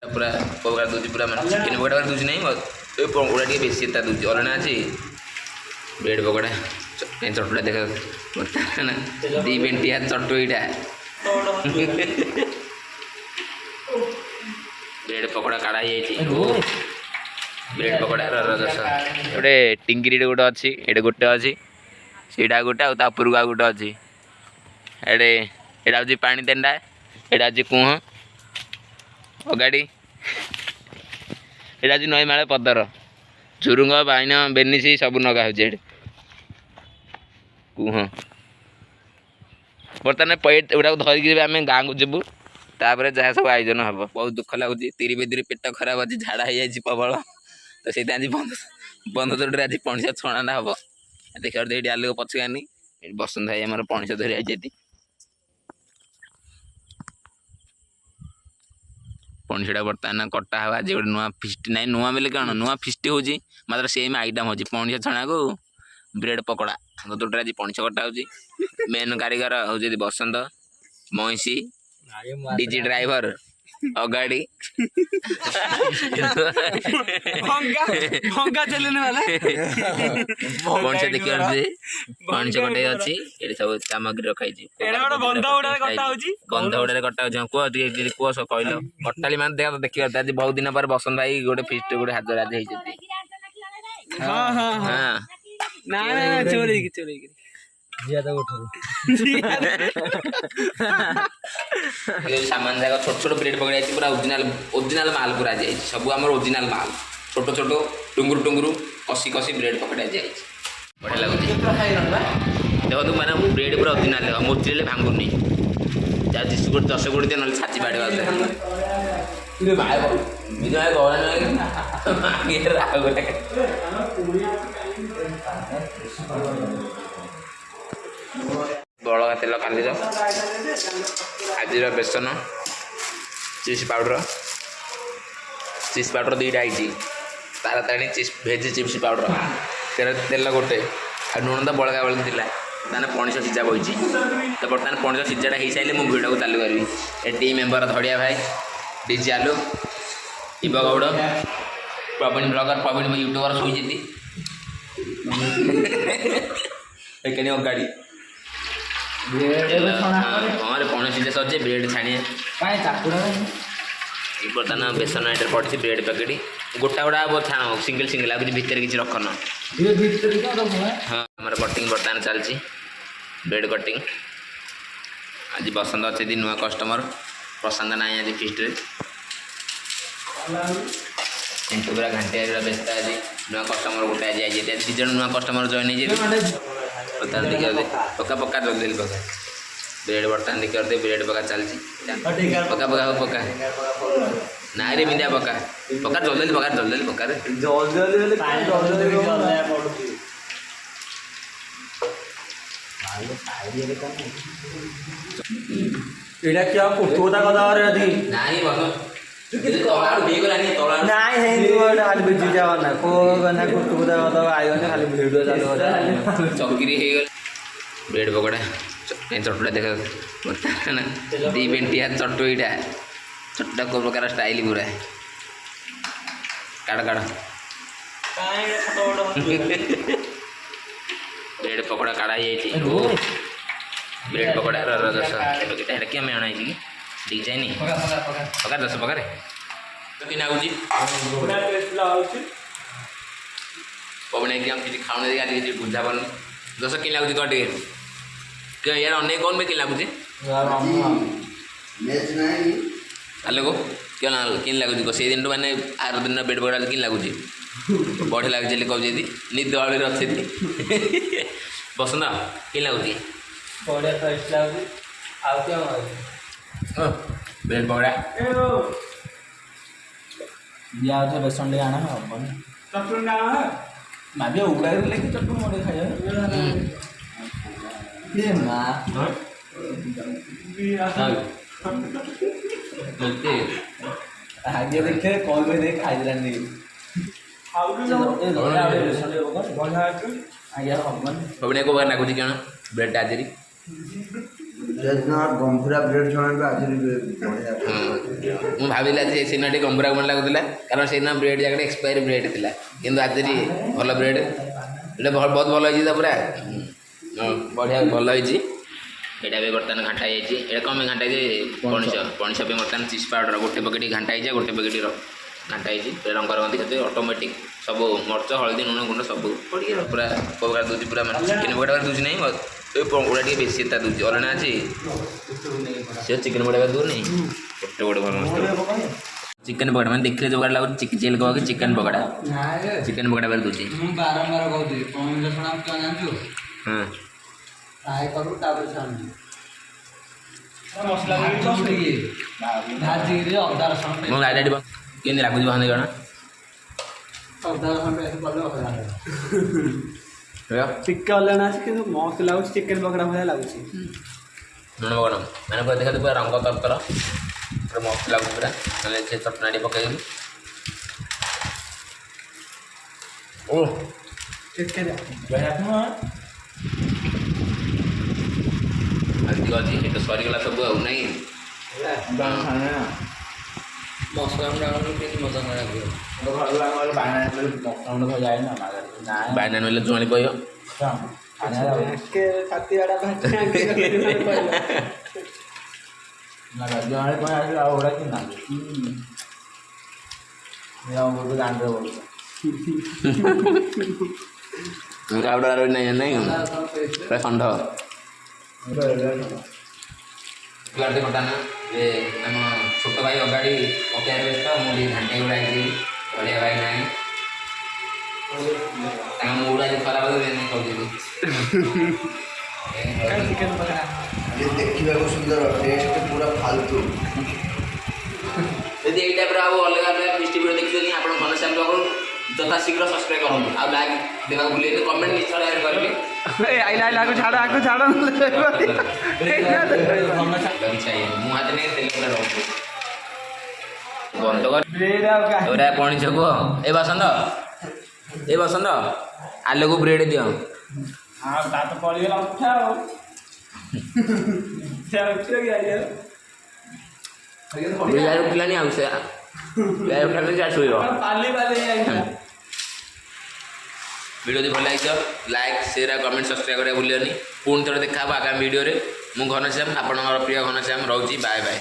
पूरा पकड़ा दूसरी पूरा मैं चिकेन पकड़ा दूसरी नहीं ये पकड़ा टे बेसी दूसरी अलना अच्छी ब्रेड पकड़ा चटुटा देख ना दी बेंटिया चटु यहाँ ब्रेड पकड़ा काढ़ा ब्रेड पकड़ा रस गोटे टिंगिरी गोटे अच्छी ये गोटे अच्छी सीटा गोटे आपर को गोटे अच्छी एडे एटा हूँ पानी तेंडा एटा हूँ कुह अगाड़ी एटा हूँ नईमाଳ पदर झुरुंग बाइन बेनिसी सब नगा हो कुह बर्तमान पेटा धरिक आम गाँ को जीवु तापर जहाँ सब आयोजन हम बहुत दुख लगुच तिरी बेदी पेट खराब अच्छी झाड़ा हो जाए प्रबल तो से आज बंद चोटे आज पणसा छणाटा हम देखा ये आलोक पछुआनी बसंत भाई आम पणसा धरी आई पणसीटा बर्तमान कटा हुआ आज गोटे नुआ फिस्ट ना नुआ बेले कौन नुआ फिस्ट हो मात्र सेम आइटम हो पणसा छणा को ब्रेड पकड़ा दुटे आज पणसा कटा हो मेन कारीगर हूँ बसंत महिषी डीजी ड्राइवर अगाड़ी पणसा देखिए पणसा कटे अच्छी ये सब सामग्री रखाई गंध गुड़ा कटा कह कहल कटाली मान देख देखिए आज बहुत दिन पर बसंत भाई गोटे फिस्ट गोटे हाजर आज सामान जाक छोट छोट ब्रेड पकड़ पूरा ओरिजिनल माल पूरा जाए सब आम ओरिजिनल माल छोट छोट टुंगुरु टुंगुरु कसी कसी ब्रेड पकड़ा जाए बढ़िया लगुच देखो मैंने ब्रेड पूरा ओरिजिनल मोचरे भांगुनी जहाँ 10 गुड़ दिए ना छाची बाड़े बड़का तेल काली आज बेसन चिप्स पाउडर दुईटा आई तार ताणी भेज चिप्स पाउडर तेल गोटे लुण तो बड़का बड़का ताने पणस सीझा बही तो बर्तमान पणस सीझाटा हो सारे मुझे भिड को चालू करी टीम मेम्बर धड़िया भाई डीजे आलू शिव गौड़ प्रवीण ब्लगर प्रवीण यूट्यूबर शोची गाड़ी हाँ पणस सीझा सर ब्रेड छाणिए बर्तमान बेसन ये पड़ी ब्रेड पैकेट गोटा गोटा छाण सिंगल सिंगल आ भितर किसी रखन हाँ हमारे कटिंग बर्तमान चलती ब्रेड कटिंग आज बसंत अच्छे नुआ कस्टमर प्रशांत ना आज फिस्ट पूरा घंटे व्यस्त आज नुआ कस्टमर गोटे आज आई दी जन नुआ कस्टमर जॉइन हो बर्तमान देखिए पका पका जल्दी पका ब्रेड बर्तमान देखिए ब्रेड पका चलती पका पका पका ना रे मिंदा पका पका जल्दी पका जल्दी पका रे एटा क्या कुटोता कदा रे अधी नाही बस तोलाड़ बेगलानी तोलाड़ नाही हे तू आज बिजी जाव ना को गना कुटोता कदा आयो ने खाली वीडियो चालू हो चौकीरी हे गल ब्रेड पकड़ा चटुटा देख ना दी बेंटिया चटु यहाँ चटुटा को प्रकार स्टाइल पूरा काड़ काड़ ब्रेड पकड़ा काढ़ा ब्रेड पकड़ा रस क्या मैं अणाई डिजाइन पका दस पका कि नागुची पवन हम किसी खाने आज किसी बुझा पार दस कि लगुच कह क्या यार अनेक कौन में कि लगुच आलोक क्या किन लगुच से दिन मैंने आर दिन बेड पकड़ा कि लगुच बढ़िया लगे कहूँ निद आलू अच्छे बसंत कि लगुच ब्रेड पकड़ा दिया बेसन टे आना भाभी उड़ा लेकिन चटू मोड़े खाया आगे देखे कॉल में देख खाई दिलानी को नागुच क्या ब्रेड आज ଗମ୍ଭୀରା ବ୍ରେଡ୍ ଛଣା ଆଜି ବଢ଼ିଆ। ମୁଁ ଭାବିଲି ଆଜି ସେଦିନ ଟିକେ ଗମ୍ଭୀରା ଗମ୍ଭୀରା ଲାଗୁଥିଲା କାରଣ ସେଦିନ ବ୍ରେଡ୍ ଜାଗାରେ ଏକ୍ସପାୟାରି ବ୍ରେଡ୍ ଥିଲା କିନ୍ତୁ ଆଜି ଭଲ ବ୍ରେଡ୍ ଏଇଟା ବହୁତ ଭଲ ହେଇଛି ତ ପୁରା ବଢ଼ିଆ ଭଲ ହେଇଛି। ଏଇଟା ବି ବର୍ତ୍ତମାନ ଘାଣ୍ଟା ହେଇଯାଇଛି। ଏଇଟା କ'ଣ ପାଇଁ ଘାଣ୍ଟା ହେଇଛି ପଣିସ ପାଇଁ ବର୍ତ୍ତମାନ ଚିପ୍ସ ପାଉଡ଼ର ଗୋଟେ ପ୍ୟାକେଟ୍ ଘାଣ୍ଟା ହେଇଛି ଗୋଟେ ପ୍ୟାକେଟ୍ ଘାଣ୍ଟା ହେଇଛି ରଙ୍ଗ ରଙ୍ଗନ୍ତି ସେଥିରେ ଅଟୋମେଟିକ୍ ସବୁ ମରିଚ ହଳଦୀ ଲୁଣ ଗୁଣ୍ଡ ସବୁ ପଡ଼ିକି ପୁରା ପକାର ଦେଉଛି ପୁରା ମାନେ ଚିକେନ୍ ପକୋଡ଼ା ଦେଉଛି ନାହିଁ ଏ ପକୋଡ଼ା ଟିକେ ବେଶୀ ଏତା ଦେଉଛି ଅଲଣା ଅଛି ସେ ଚିକେନ୍ ପକୋଡ଼ା ଦେଉନି ଗୋଟେ ଗୋଟେ ଭଲ ମସ୍ତ ଚିକେନ୍ ପକୋଡ଼ା ମାନେ ଦେଖିଲେ ଯୋଉ ଲାଗୁଛି ଚିକେନ୍ କହ କି ଚିକେନ୍ ପକୋଡ଼ା ଚିକେନ୍ ପକୋଡ଼ା ବେଲେ ଦେଉଛି। ମୁଁ ବାରମ୍ବାର କହୁଥିଲି ପନିର ଛଣା ଜାଣିଛୁ ହଁ ଫ୍ରାଏ କରୁ ତାପରେ ଛାଣୁ ମସଲା ଭାଜିକିରି ଅଦା ରସୁଣ ମୁଁ ଗାଡ଼ି କେମିତି ଲାଗୁଛି ଭାଇ ଜଣା ଅଦା ରସୁଣ ପେଷ୍ଟ କଲେ ଅଲଗା ଲୁଣ ଟିକେ ଅଲଗା ଅଛି କିନ୍ତୁ ମସ୍ତ ଲାଗୁଛି ଚିକେନ ପକୋଡ଼ା ଭଳିଆ ଲାଗୁଛି ପକୋଡ଼ା ମାନେ ପୁରା ଦେଖାନ୍ତୁ ପୁରା ରଙ୍ଗ ତରତର ପୁରା ମସ୍ତ ଲାଗୁଛି ପୁରା ମାନେ ସେ ଚଟଣା ଟିକେ ପକେଇଦେବି ଓ ଚିକେନ ଆଜି ଅଛି ଏଟା ସରିଗଲା ସବୁ ଆଉ ନାଇଁ ମସଲା କେମିତି ମଜା ନ ଲାଗିବ ବାଇନା ନେଲେ ଜଣେ କହିବ କାଉଡ଼ା ନାଇଁ ନାଇଁ ପୁରା ଷଣ୍ଢ ଗାଡ଼ି ଘଟା ନା ଯେ ଆମ ଛୋଟ ଭାଇ ଅଗାଡ଼ି ପକେଇବା ବ୍ୟସ୍ତ ମୁଁ ଟିକେ ଘାଣ୍ଟି ଗୁଡ଼ା ହେଇଛି ବଢ଼ିଆ ଭାଇ ନାହିଁ ତାଙ୍କ ମୁଡ଼ ଆଜି ଖରାପ ହେଲେ କରିଦେବି ଦେଖିବାକୁ ସୁନ୍ଦର ଟେଷ୍ଟ ପୁରା ଫାଲତୁ। ଯଦି ଏଇ ଟାଇପ୍ର ଆଉ ଅଲଗା ଅଲଗା ଫିଷ୍ଟି ଭିଡ଼ିଓ ଦେଖିବେନି ଆପଣ ଘନଶ୍ୟାମ ବ୍ଲଗ୍ ଯଥାଶୀଘ୍ର ସବସ୍କ୍ରାଇବ୍ କରନ୍ତୁ ଆଉ ଲାଇକ୍ ଦେବାକୁ ଭୁଲିବେନି କମେଣ୍ଟ ନିଶ୍ଚୟ କରିବେ ମୁଁ ହାତ ନେଇ ତେଲ ପୁରା ରହୁଛି ବନ୍ଦ କର ପଣିଛ କୁହ ଏ ବସନ୍ତ ଆଲୋକୁ ବ୍ରେଡ଼ ଦିଅ ଉଠିଲାନି ଆଉ ସେ ଶୋଇବ ଭିଡ଼ିଓ ଯଦି ଭଲ ଲାଗିଛ ଲାଇକ୍ ସେୟାର କମେଣ୍ଟ ସବସ୍କ୍ରାଇବ୍ କରିବା ଭୁଲିବନି ପୁଣି ଥରେ ଦେଖା ହେବ ଆଗାମୀ ଭିଡ଼ିଓରେ ମୁଁ ଘନଶ୍ୟାମ ଆପଣଙ୍କର ପ୍ରିୟ ଘନଶ୍ୟାମ ରହୁଛି ବାଏ ବାଏ।